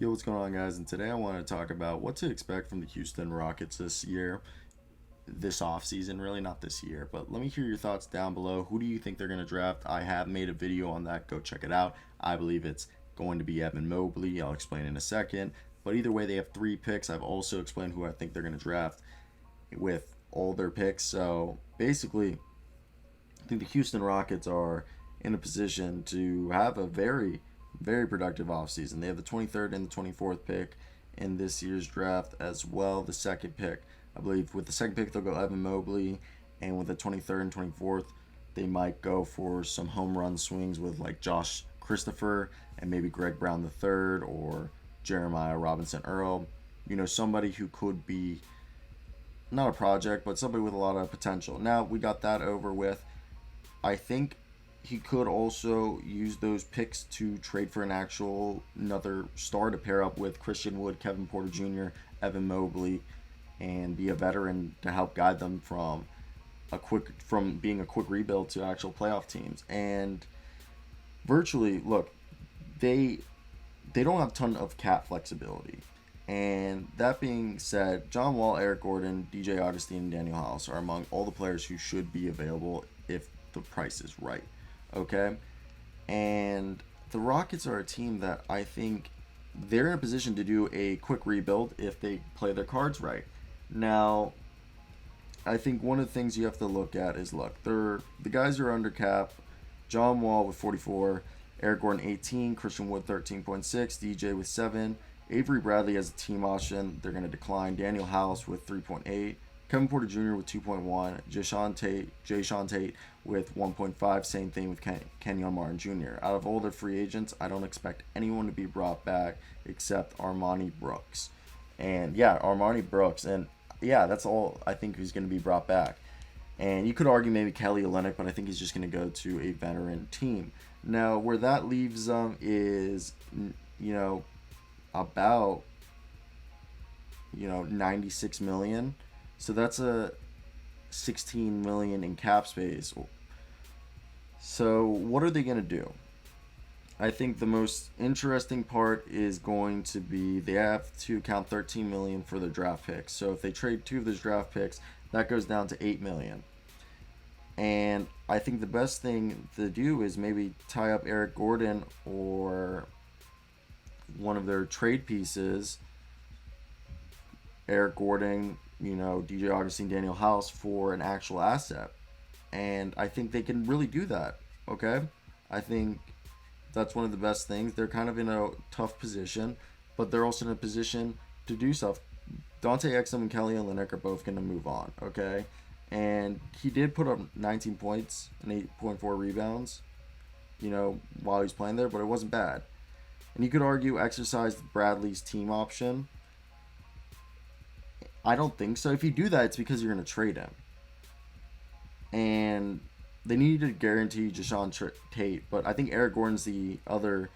Yo, what's going on, guys? And today I want to talk about what to expect from the Houston Rockets this year, this offseason, really not this year. But let me hear your thoughts down below. Who do you think they're going to draft? I have made a video on that. Go check it out. I believe it's going to be Evan Mobley. I'll explain in a second. But either way, they have three picks. I've also explained who I think they're going to draft with all their picks. So basically, I think the Houston Rockets are in a position to have a very productive offseason. They have the 23rd and the 24th pick in this year's draft as well. The second pick, I believe, with the second pick, they'll go Evan Mobley. And with the 23rd and 24th, they might go for some home run swings with like Josh Christopher and maybe Greg Brown III or Jeremiah Robinson Earl. You know, somebody who could be not a project, but somebody with a lot of potential. Now we got that over with. I think he could also use those picks to trade for an actual another star to pair up with Christian Wood, Kevin Porter Jr., Evan Mobley, and be a veteran to help guide them from being a quick rebuild to actual playoff teams. And virtually, look, they they don't have a ton of cap flexibility. And that being said, John Wall, Eric Gordon, DJ Augustine, and Daniel House are among all the players who should be available if the price is right. Okay? And the Rockets are a team that I think they're in a position to do a quick rebuild if they play their cards right. Now, I think one of the things you have to look at is the guys are under cap. John Wall with 44, Eric Gordon 18, Christian Wood 13.6, DJ with 7, Avery Bradley as a team option. They're going to decline. Daniel House with 3.8, Kevin Porter Jr. with 2.1, Jayshawn Tate with 1.5. Same thing with Kenyon Martin Jr. Out of all the free agents, I don't expect anyone to be brought back except Armani Brooks. And yeah, Armani Brooks. And yeah, that's all I think who's going to be brought back. And you could argue maybe Kelly Olynyk, but I think he's just going to go to a veteran team. Now, where that leaves them is, you know, about 96 million. So that's a 16 million in cap space. So what are they going to do? I think the most interesting part is going to be they have to count 13 million for their draft picks. So if they trade two of those draft picks, that goes down to 8 million. And I think the best thing to do is maybe tie up Eric Gordon or one of their trade pieces, Eric Gordon, DJ Augustine, Daniel House, for an actual asset. And I think they can really do that. Okay? I think that's one of the best things. They're kind of in a tough position, but they're also in a position to do stuff. Dante Exum and Kelly Olynyk are both going to move on. Okay? And he did put up 19 points and 8.4 rebounds, while he was playing there, but it wasn't bad. And you could argue exercise Bradley's team option. I don't think so. If you do that, it's because you're going to trade him. And they need to guarantee Jayshawn Tate, but I think Eric Gordon's the other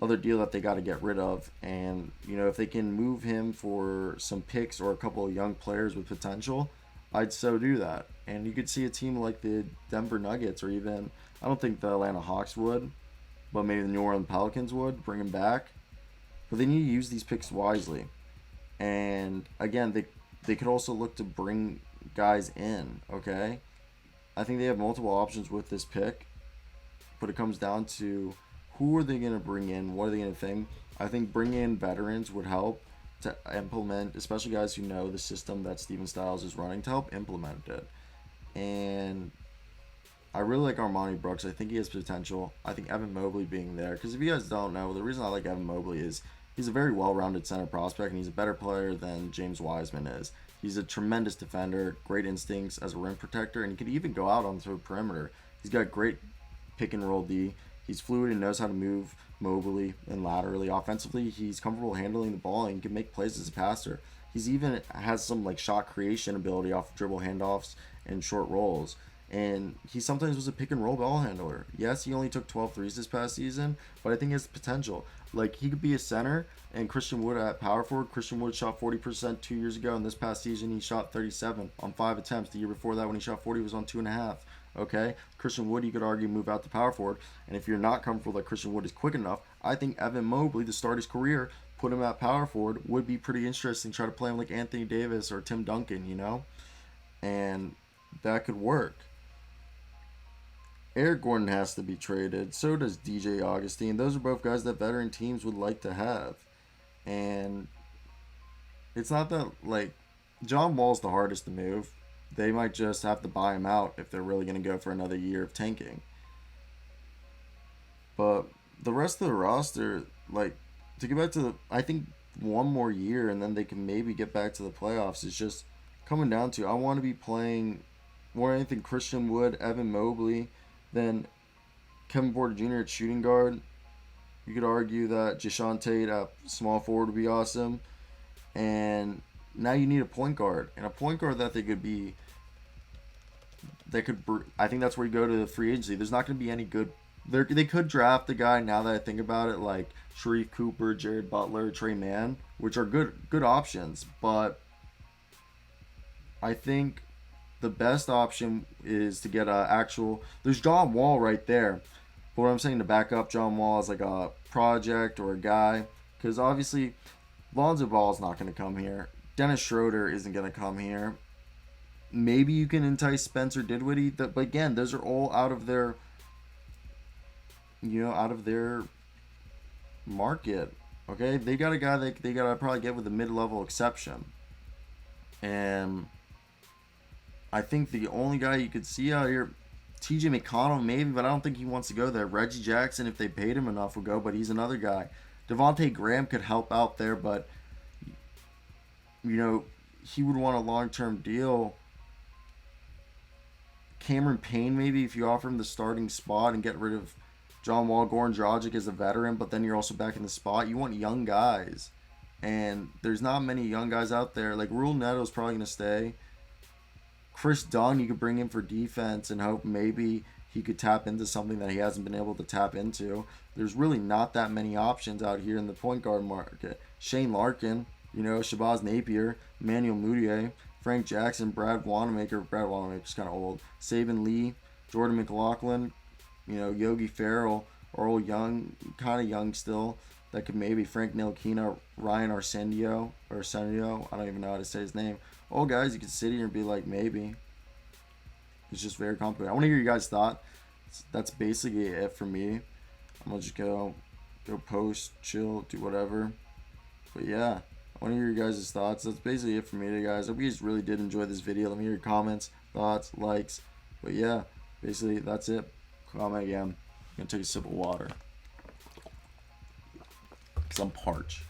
deal that they got to get rid of. And, if they can move him for some picks or a couple of young players with potential, I'd so do that. And you could see a team like the Denver Nuggets, or even, I don't think the Atlanta Hawks would, but maybe the New Orleans Pelicans would bring him back. But they need to use these picks wisely. And again, they could also look to bring guys in, okay? I think they have multiple options with this pick, but it comes down to who are they going to bring in? What are they going to think? I think bringing in veterans would help to implement, especially guys who know the system that Steven Stiles is running, to help implement it. And I really like Armani Brooks. I think he has potential. I think Evan Mobley being there, because if you guys don't know, the reason I like Evan Mobley is he's a very well-rounded center prospect, and he's a better player than James Wiseman is. He's a tremendous defender, great instincts as a rim protector, and he can even go out onto the perimeter. He's got great pick-and-roll D. He's fluid and knows how to move mobily and laterally. Offensively, he's comfortable handling the ball and can make plays as a passer. He's even has some shot creation ability off of dribble handoffs and short rolls. And he sometimes was a pick and roll ball handler. Yes, he only took 12 threes this past season, but I think he has potential. He could be a center, and Christian Wood at power forward. Christian Wood shot 40% 2 years ago, and this past season he shot 37 on 5 attempts. The year before that, when he shot 40, was on 2.5. Okay, Christian Wood, you could argue, move out to power forward. And if you're not comfortable that Christian Wood is quick enough, I think Evan Mobley, to start his career, put him at power forward would be pretty interesting. Try to play him like Anthony Davis or Tim Duncan, you know? And that could work. Eric Gordon has to be traded. So does DJ Augustine. Those are both guys that veteran teams would like to have. And it's not that, like, John Wall's the hardest to move. They might just have to buy him out if they're really going to go for another year of tanking. But the rest of the roster, like, to get back to the, I think one more year and then they can maybe get back to the playoffs. It's just coming down to, I want to be playing more than anything Christian Wood, Evan Mobley, then Kevin Porter Jr. at shooting guard. You could argue that Jason Tate at small forward would be awesome. And now you need a point guard. And a point guard that they could be, I think that's where you go to the free agency. There's not going to be any good. They could draft a guy, now that I think about it, like Sharif Cooper, Jared Butler, Trey Mann, which are good options. But I think the best option is to get a actual. There's John Wall right there. But what I'm saying, to back up John Wall as like a project or a guy, because obviously Lonzo Ball is not going to come here. Dennis Schroeder isn't going to come here. Maybe you can entice Spencer Dinwiddie, but again, those are all out of their, out of their market. Okay, they got a guy that they got to probably get with a mid-level exception. And I think the only guy you could see out here, TJ McConnell maybe, but I don't think he wants to go there. Reggie Jackson, if they paid him enough, would go, but he's another guy. Devontae Graham could help out there, but he would want a long-term deal. Cameron Payne, maybe, if you offer him the starting spot and get rid of John Wall, Goran Dragic as a veteran, but then you're also back in the spot. You want young guys, and there's not many young guys out there. Like, Rule Neto's probably going to stay. Chris Dunn, you could bring in for defense and hope maybe he could tap into something that he hasn't been able to tap into. There's really not that many options out here in the point guard market. Shane Larkin, Shabazz Napier, Emmanuel Mudiay, Frank Jackson, Brad Wanamaker. Brad Wanamaker's kind of old. Saban Lee, Jordan McLaughlin, Yogi Ferrell are all young, kind of young still. That could maybe Frank Ntilikina, Ryan Arsenio, I don't even know how to say his name. All guys you could sit here and be like, maybe. It's just very complicated. I want to hear you guys' thought. That's basically it for me. I'm going to just go post, chill, do whatever. But yeah, I want to hear your guys' thoughts. That's basically it for me today, guys. I hope you guys really did enjoy this video. Let me hear your comments, thoughts, likes. But yeah, basically that's it. Comment again. I'm going to take a sip of water, because I'm parched.